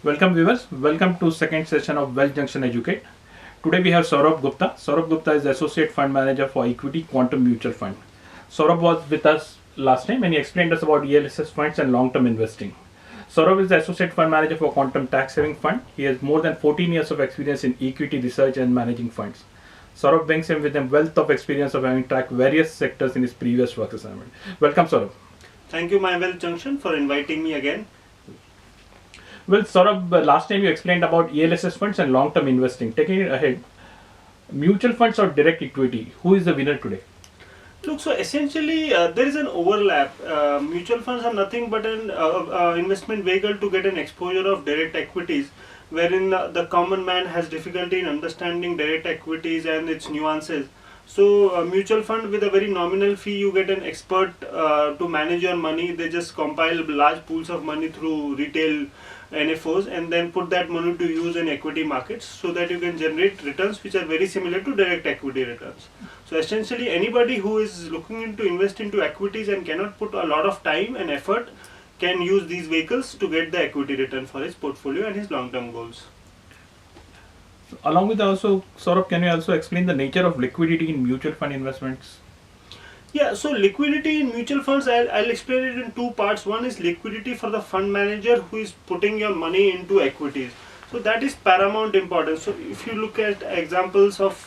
Welcome viewers, welcome to second session of MyWealthJunction Educate. Today we have Saurabh Gupta. Saurabh Gupta is the Associate Fund Manager for Equity Quantum Mutual Fund. Saurabh was with us last time and he explained us about ELSS funds and long-term investing. Saurabh is the Associate Fund Manager for Quantum Tax Saving Fund. He has more than 14 years of experience in equity research and managing funds. Saurabh brings him with a wealth of experience of having tracked various sectors in his previous work assignment. Welcome Saurabh. Thank you, MyWealthJunction, for inviting me again. Well, Saurabh, last time you explained about ELSS funds and long-term investing. Taking it ahead, mutual funds or direct equity, who is the winner today? Look, so essentially there is an overlap. Mutual funds are nothing but an investment vehicle to get an exposure of direct equities, wherein the common man has difficulty in understanding direct equities and its nuances. So a mutual fund with a very nominal fee, you get an expert to manage your money. They just compile large pools of money through retail NFOs and then put that money to use in equity markets so that you can generate returns which are very similar to direct equity returns. So essentially anybody who is looking to invest into equities and cannot put a lot of time and effort can use these vehicles to get the equity return for his portfolio and his long-term goals. So along with also, Saurabh, can you also explain the nature of liquidity in mutual fund investments? Yeah, so liquidity in mutual funds, I'll explain it in two parts. One is liquidity for the fund manager who is putting your money into equities. So that is paramount importance. So if you look at examples of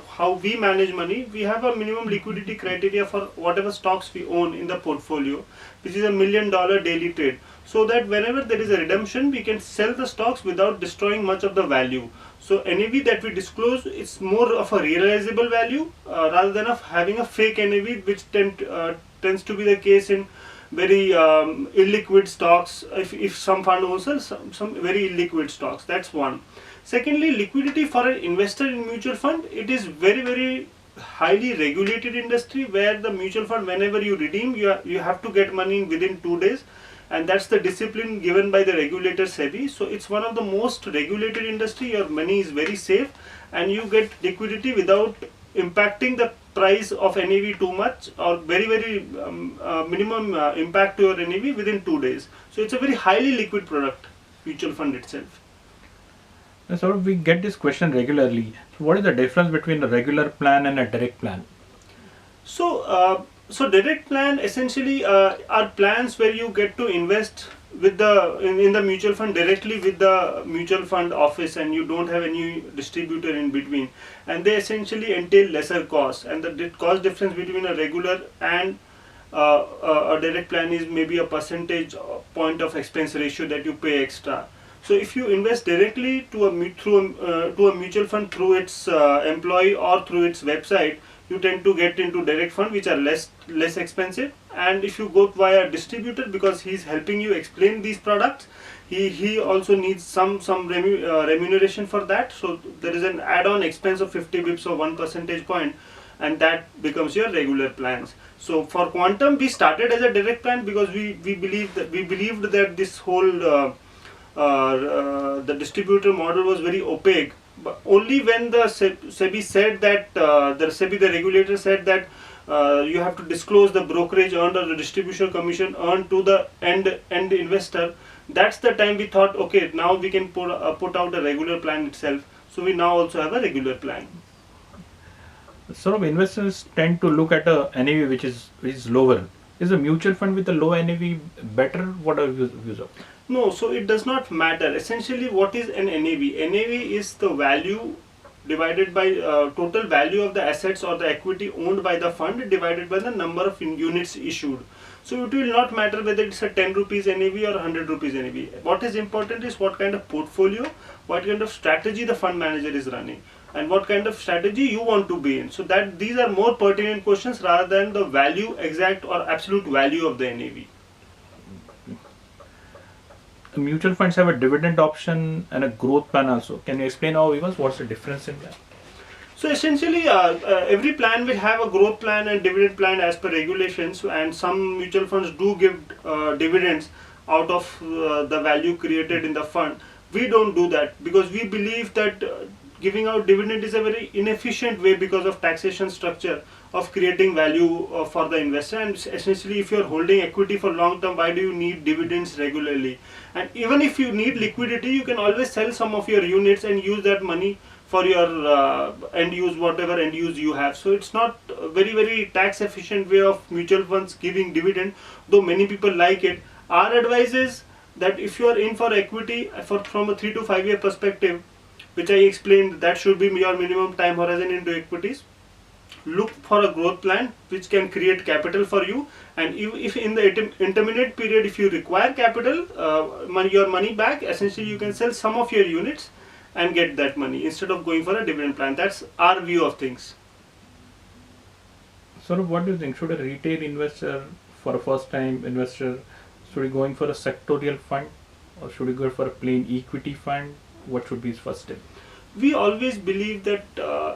how we manage money, we have a minimum liquidity criteria for whatever stocks we own in the portfolio, which is $1 million daily trade. So that whenever there is a redemption, we can sell the stocks without destroying much of the value. So NAV that we disclose, it's more of a realizable value rather than of having a fake NAV, which tends to be the case in very illiquid stocks. If some fund owns some very illiquid stocks, that's one. Secondly, liquidity for an investor in mutual fund, it is very highly regulated industry where the mutual fund, whenever you redeem, you have to get money within 2 days. And that's the discipline given by the regulator SEBI. So it's one of the most regulated industry. Your money is very safe and you get liquidity without impacting the price of NAV too much, or very minimum impact to your NAV within 2 days. So it's a very highly liquid product, mutual fund itself. So we get this question regularly. So what is the difference between a regular plan and a direct plan? So direct plan essentially are plans where you get to invest with the in the mutual fund directly with the mutual fund office, and you don't have any distributor in between, and they essentially entail lesser costs, and the cost difference between a regular and a direct plan is maybe a percentage point of expense ratio that you pay extra. So if you invest directly to a mutual fund through its employee or through its website, you tend to get into direct fund which are less expensive. And if you go via a distributor, because he's helping you explain these products, he also needs some remuneration for that. So there is an add-on expense of 50 bips or 1 percentage point, and that becomes your regular plans. So for Quantum, we started as a direct plan because we believed that this whole the distributor model was very opaque. But only when the SEBI said that the regulator said that you have to disclose the brokerage earned or the distribution commission earned to the end investor, that's the time we thought, okay, now we can put out a regular plan itself. So we now also have a regular plan. Sort of investors tend to look at a NAV which is lower. Is a mutual fund with a low NAV better? What are your views of? No, so it does not matter. Essentially, what is an NAV? NAV is the value divided by total value of the assets or the equity owned by the fund divided by the number of units issued. So it will not matter whether it's a 10 rupees NAV or 100 rupees NAV. What is important is what kind of portfolio, what kind of strategy the fund manager is running, and what kind of strategy you want to be in. So that these are more pertinent questions rather than the value, exact or absolute value of the NAV. Mutual funds have a dividend option and a growth plan also. Can you explain how it was? What's the difference in that? So essentially, every plan will have a growth plan and dividend plan as per regulations, and some mutual funds do give dividends out of the value created in the fund. We don't do that because we believe that giving out dividend is a very inefficient way because of taxation structure of creating value for the investor. And essentially, if you're holding equity for long term, why do you need dividends regularly? And even if you need liquidity, you can always sell some of your units and use that money for your end use, whatever end use you have. So it's not a very tax efficient way of mutual funds giving dividend, though many people like it. Our advice is that if you are in for equity from a 3 to 5 year perspective, which I explained, that should be your minimum time horizon into equities. Look for a growth plan which can create capital for you, and if in the intermediate period, if you require capital, your money back, essentially you can sell some of your units and get that money instead of going for a dividend plan. That's our view of things. So what do you think? Should a retail investor, for a first time investor, should he going for a sectorial fund, or should he go for a plain equity fund? What should be his first step? We always believe that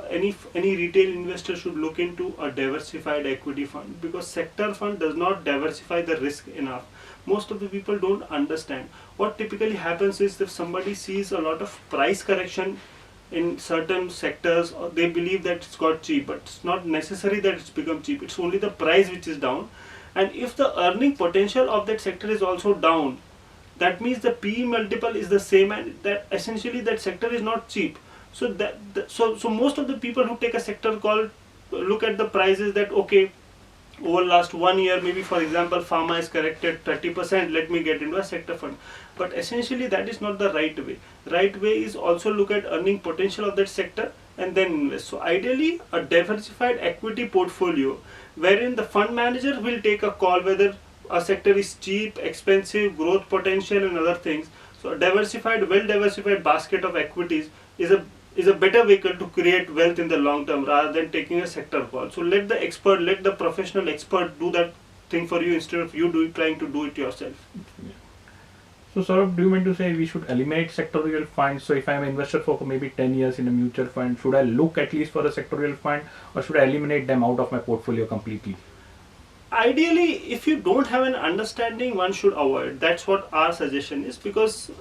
any retail investor should look into a diversified equity fund, because sector fund does not diversify the risk enough. Most of the people don't understand. What typically happens is, if somebody sees a lot of price correction in certain sectors, or they believe that it's got cheap, but it's not necessary that it's become cheap. It's only the price which is down, and if the earning potential of that sector is also down, that means the PE multiple is the same, and that essentially that sector is not cheap. So so most of the people who take a sector call look at the prices that, okay, over last 1 year, maybe for example pharma is corrected 30%, let me get into a sector fund. But essentially that is not the right way. Right way is also look at earning potential of that sector and then invest. So ideally a diversified equity portfolio wherein the fund manager will take a call whether a sector is cheap, expensive, growth potential and other things. So a diversified, well diversified basket of equities is a better vehicle to create wealth in the long term rather than taking a sector call. So let the professional expert do that thing for you instead of you trying to do it yourself. Yeah. So Saurabh, do you mean to say we should eliminate sectorial funds? So if I am an investor for maybe 10 years in a mutual fund, should I look at least for a sectorial fund, or should I eliminate them out of my portfolio completely? Ideally, if you don't have an understanding, one should avoid. That's what our suggestion is, because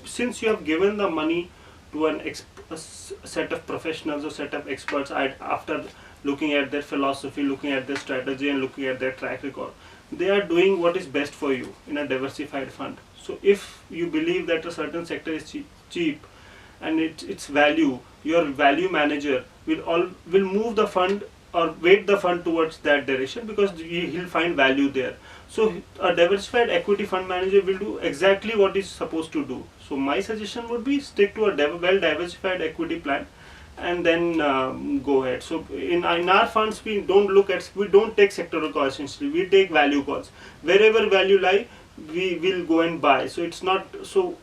since you have given the money to a set of professionals or set of experts, after looking at their philosophy, looking at their strategy and looking at their track record, they are doing what is best for you in a diversified fund. So if you believe that a certain sector is cheap and its value, your value manager will move the fund or weight the fund towards that direction, because he'll find value there. So a diversified equity fund manager will do exactly what he's supposed to do. So my suggestion would be stick to a well diversified equity plan and then go ahead. So in our funds we don't take sectoral calls. Essentially we take value calls. Wherever value lie, we will go and buy. So it's not so.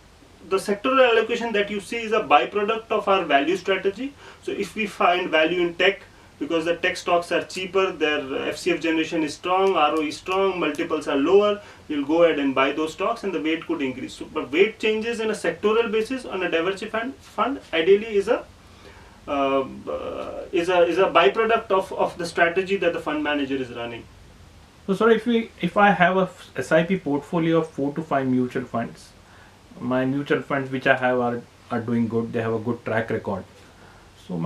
The sectoral allocation that you see is a byproduct of our value strategy. So if we find value in tech, because the tech stocks are cheaper, their FCF generation is strong, ROE is strong, multiples are lower, we'll go ahead and buy those stocks and the weight could increase. So, but weight changes in a sectoral basis on a diversified fund ideally is a byproduct of the strategy that the fund manager is running. So sorry, if I have a SIP portfolio of 4 to 5 mutual funds, my mutual funds which I have are doing good, they have a good track record. So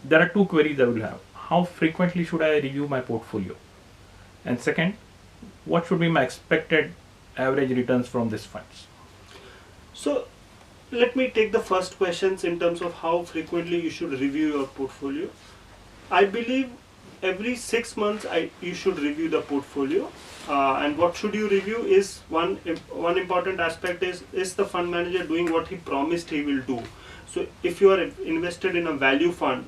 there are two queries I will have. How frequently should I review my portfolio? And second, what should be my expected average returns from these funds? So let me take the first questions in terms of how frequently you should review your portfolio. I believe every 6 months you should review the portfolio. And what should you review is one important aspect is the fund manager doing what he promised he will do. So if you are invested in a value fund,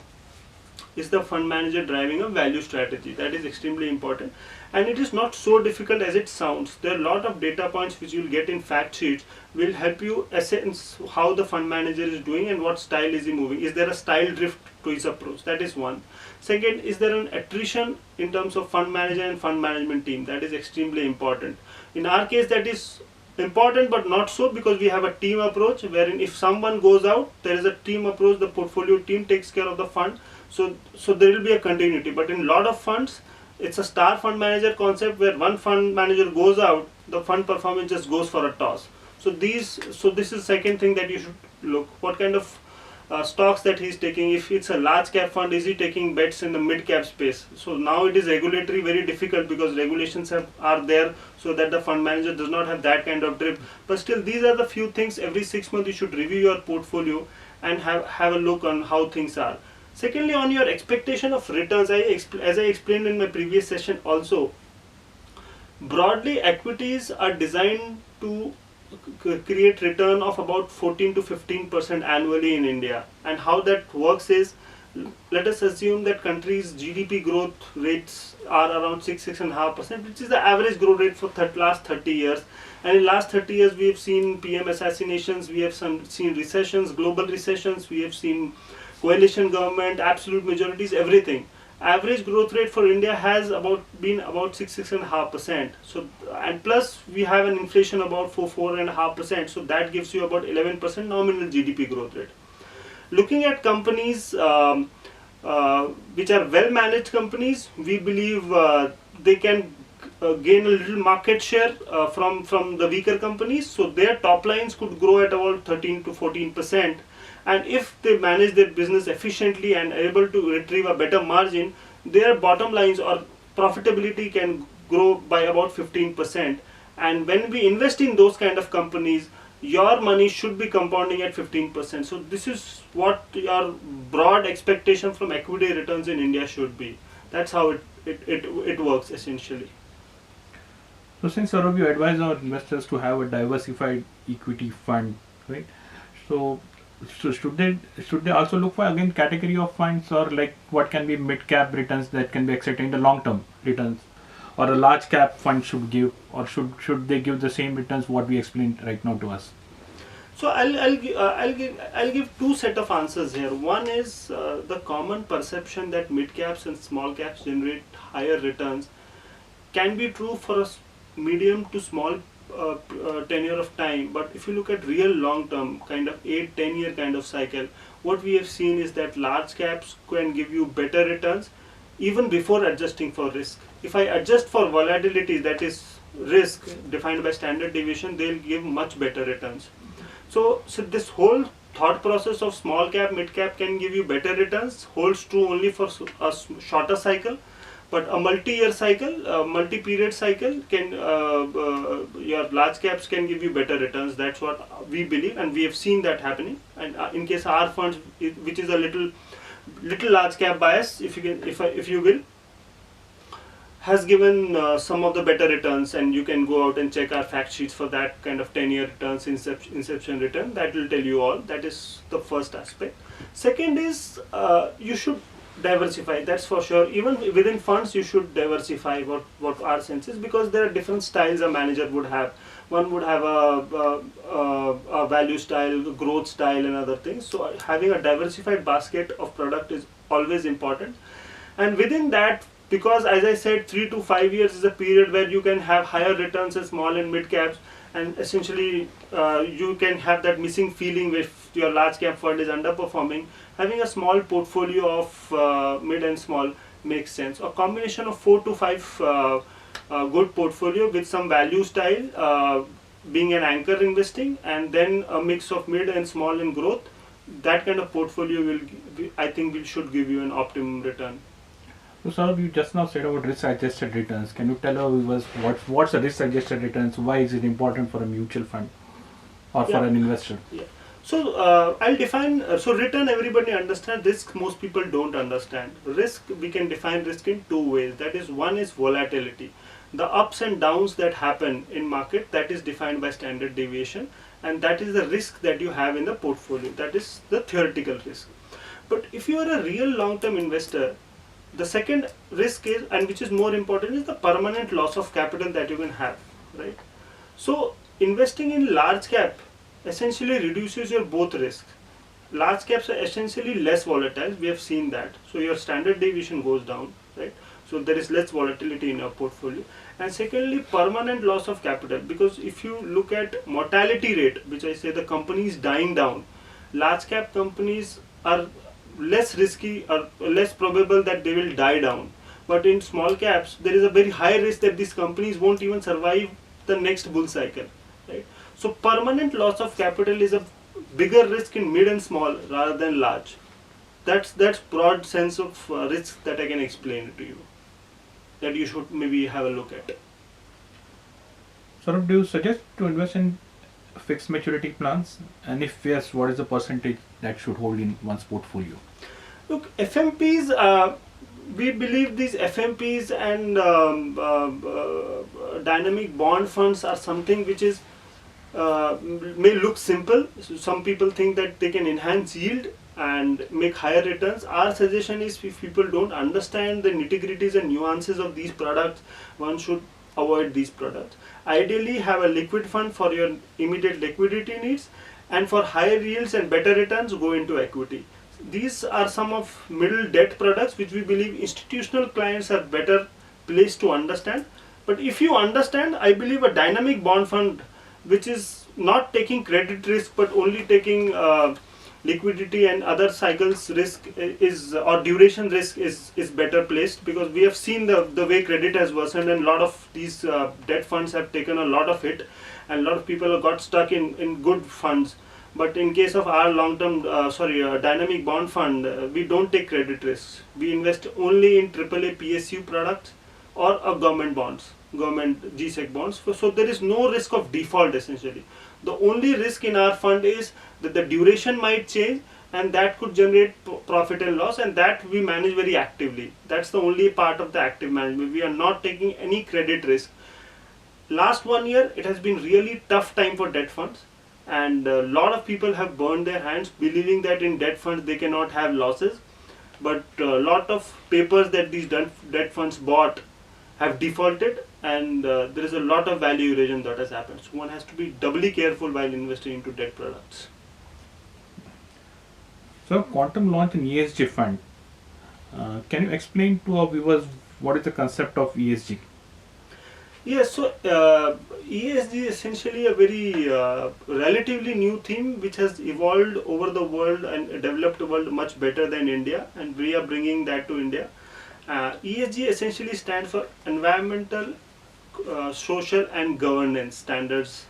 is the fund manager driving a value strategy? That is extremely important, and it is not so difficult as it sounds. There are a lot of data points which you will get in fact sheets will help you assess how the fund manager is doing and what style is he moving. Is there a style drift to his approach? That is one. Second, is there an attrition in terms of fund manager and fund management team? That is extremely important. In our case, that is important but not so, because we have a team approach wherein if someone goes out, there is a team approach, the portfolio team takes care of the fund. So there will be a continuity. But in a lot of funds, it's a star fund manager concept where one fund manager goes out, the fund performance just goes for a toss. So this is second thing that you should look. What kind of stocks that he's taking. If it's a large cap fund, is he taking bets in the mid cap space? So now it is regulatory very difficult because regulations are there so that the fund manager does not have that kind of drip. But still, these are the few things. Every 6 months you should review your portfolio and have a look on how things are. Secondly, on your expectation of returns, as I explained in my previous session also, broadly equities are designed to create return of about 14 to 15% annually in India. And how that works is, let us assume that country's GDP growth rates are around 6.5%, which is the average growth rate for last 30 years. And in last 30 years, we have seen PM assassinations, we have seen recessions, global recessions, we have seen coalition government, absolute majorities, everything. Average growth rate for India has been about 6.5%. So, and plus we have an inflation about 4.5%. So that gives you about 11% nominal GDP growth rate. Looking at companies which are well managed companies, we believe they can gain a little market share from the weaker companies. So their top lines could grow at about 13 to 14%. And if they manage their business efficiently and are able to retrieve a better margin, their bottom lines or profitability can grow by about 15%. And when we invest in those kind of companies, your money should be compounding at 15%. So this is what your broad expectation from equity returns in India should be. That's how it works essentially. So since Saurabh, you advise our investors to have a diversified equity fund, right? So should they also look for again category of funds, or like what can be mid cap returns that can be accepted in the long term returns, or a large cap fund should give, or should they give the same returns what we explained right now to us? So I'll give two set of answers here. One is the common perception that mid caps and small caps generate higher returns can be true for a medium to small tenure of time, but if you look at real long term kind of 8-10 year kind of cycle, what we have seen is that large caps can give you better returns even before adjusting for risk. If I adjust for volatility, that is risk defined by standard deviation, they'll give much better returns. So this whole thought process of small cap, mid cap can give you better returns holds true only for a shorter cycle. But a multi-year cycle, multi-period cycle, can your large caps can give you better returns. That's what we believe, and we have seen that happening. And in case our funds, which is a little large cap bias, if you will, has given some of the better returns, and you can go out and check our fact sheets for that kind of 10-year returns, inception return. That will tell you all. That is the first aspect. Second is you should diversify, that's for sure. Even within funds you should diversify what our sense is, because there are different styles a manager would have. One would have a value style, growth style, and other things. So having a diversified basket of product is always important. And within that, because as I said, 3 to 5 years is a period where you can have higher returns in small and mid caps, and essentially you can have that missing feeling if your large cap fund is underperforming. Having a small portfolio of mid and small makes sense. A combination of 4 to 5 good portfolio with some value style being an anchor investing, and then a mix of mid and small and growth, that kind of portfolio will, I think, should give you an optimum return. So Saurabh, you just now said about risk-adjusted returns. Can you tell our viewers what's the risk-adjusted returns? Why is it important for a mutual fund or for an investor? Yeah. So I'll define. So return, everybody understands. Risk, most people don't understand. Risk, we can define risk in two ways. That is, one is volatility, the ups and downs that happen in market. That is defined by standard deviation, and that is the risk that you have in the portfolio. That is the theoretical risk. But if you are a real long-term investor, the second risk is, and which is more important, is the permanent loss of capital that you can have, right? So investing in large cap essentially reduces your both risk. Large caps are essentially less volatile. We have seen that. So your standard deviation goes down, right? So there is less volatility in your portfolio. And secondly, permanent loss of capital, because if you look at mortality rate, which I say the company is dying down, large cap companies are less risky or less probable that they will die down. But in small caps, there is a very high risk that these companies won't even survive the next bull cycle, right? So permanent loss of capital is a bigger risk in mid and small rather than large. That's broad sense of risk that I can explain to you, that you should maybe have a look at. Sort of, do you suggest to invest in fixed maturity plans? And if yes, what is the percentage that should hold in one's portfolio? Look, FMPs, we believe these FMPs and dynamic bond funds are something which is may look simple. So some people think that they can enhance yield and make higher returns. Our suggestion is, if people don't understand the nitty-gritties and nuances of these products, one should avoid these products. Ideally, have a liquid fund for your immediate liquidity needs, and for higher yields and better returns, go into equity. These are some of middle debt products which we believe institutional clients are better placed to understand. But if you understand, I believe a dynamic bond fund which is not taking credit risk but only taking liquidity and other cycles risk is, or duration risk is better placed, because we have seen the way credit has worsened, and a lot of these debt funds have taken a lot of hit, and a lot of people have got stuck in good funds. But in case of our long-term, dynamic bond fund, we don't take credit risks. We invest only in AAA PSU products or government bonds, government GSEC bonds. So there is no risk of default essentially. The only risk in our fund is that the duration might change, and that could generate profit and loss, and that we manage very actively. That's the only part of the active management. We are not taking any credit risk. Last 1 year, it has been really tough time for debt funds, and a lot of people have burned their hands believing that in debt funds they cannot have losses. But a lot of papers that these debt funds bought have defaulted, and there is a lot of value erosion that has happened. So one has to be doubly careful while investing into debt products. So Quantum launched an ESG fund. Can you explain to our viewers what is the concept of ESG? Yes, so ESG is essentially a very relatively new theme which has evolved over the world and developed the world much better than India, and we are bringing that to India. ESG essentially stands for environmental, social and governance standards,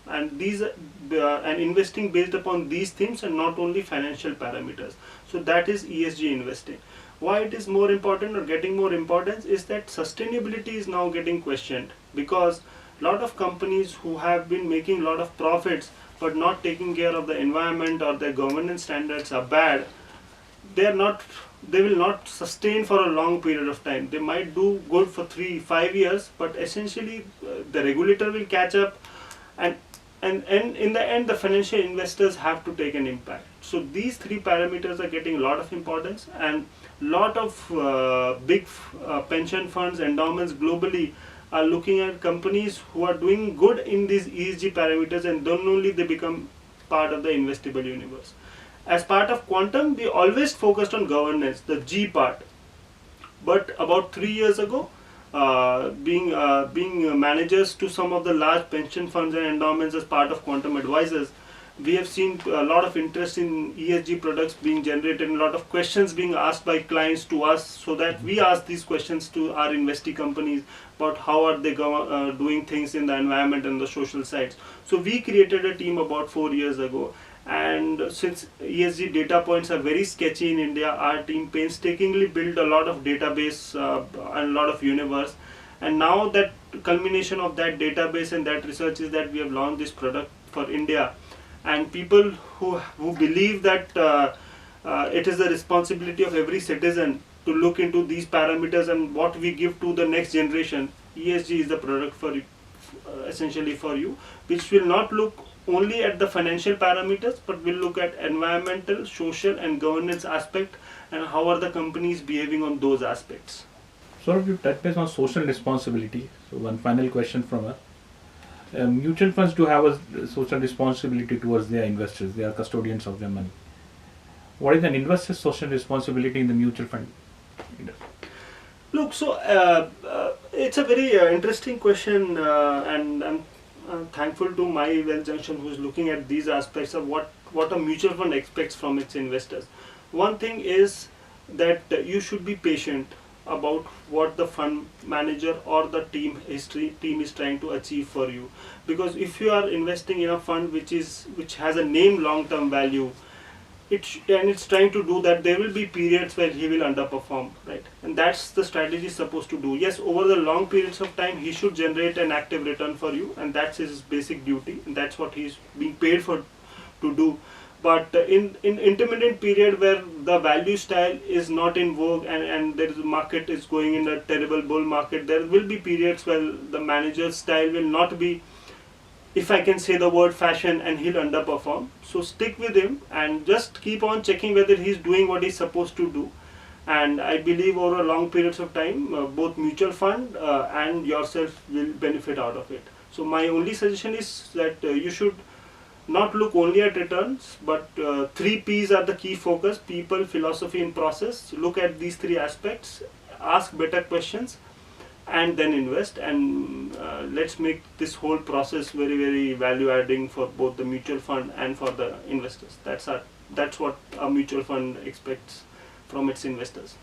and these and investing based upon these themes and not only financial parameters. So that is ESG investing. Why it is more important or getting more importance is that sustainability is now getting questioned, because a lot of companies who have been making a lot of profits but not taking care of the environment or their governance standards are bad. They will not sustain for a long period of time. They might do good for 3-5 years, but essentially the regulator will catch up, and in the end the financial investors have to take an impact. So these three parameters are getting a lot of importance, and lot of big pension funds, endowments globally are looking at companies who are doing good in these ESG parameters, and then only they become part of the investable universe. As part of Quantum, we always focused on governance, the G part. But about 3 years ago, being managers to some of the large pension funds and endowments as part of Quantum Advisors, we have seen a lot of interest in ESG products being generated, and a lot of questions being asked by clients to us, so that we ask these questions to our investee companies about how are they doing things in the environment and the social sides. So we created a team about 4 years ago, and since ESG data points are very sketchy in India, our team painstakingly built a lot of database and a lot of universe, and now that culmination of that database and that research is that we have launched this product for India. And people who believe that it is the responsibility of every citizen to look into these parameters and what we give to the next generation, ESG is the product for you, essentially for you, which will not look only at the financial parameters, but will look at environmental, social and governance aspect, and how are the companies behaving on those aspects. So you touched base on social responsibility. So one final question from us. Mutual funds do have a social responsibility towards their investors. They are custodians of their money. What is an investor's social responsibility in the mutual fund industry? Look, so it's a very interesting question, and I'm thankful to MyWealthJunction who is looking at these aspects of what a mutual fund expects from its investors. One thing is that you should be patient. about what the fund manager or the team is trying to achieve for you. Because if you are investing in a fund which has a name long term value, and it's trying to do that, there will be periods where he will underperform, right? And that's the strategy is supposed to do. Yes, over the long periods of time he should generate an active return for you, and that's his basic duty, and that's what he's being paid for to do. But in intermittent period where the value style is not in vogue, and there is a market is going in a terrible bull market, there will be periods where the manager's style will not be, if I can say the word, fashion, and he'll underperform. So stick with him and just keep on checking whether he's doing what he's supposed to do. And I believe over a long periods of time, both mutual fund and yourself will benefit out of it. So my only suggestion is that you should not look only at returns, but 3 P's are the key focus: people, philosophy, and process. Look at these 3 aspects, ask better questions, and then invest. And let's make this whole process very, very value adding for both the mutual fund and for the investors. That's what a mutual fund expects from its investors.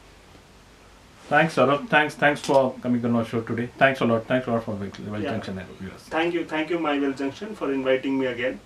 Thanks, Saurabh. Thanks for coming on our show today. Thanks a lot for Wealth Junction. Thank you, MyWealthJunction, for inviting me again.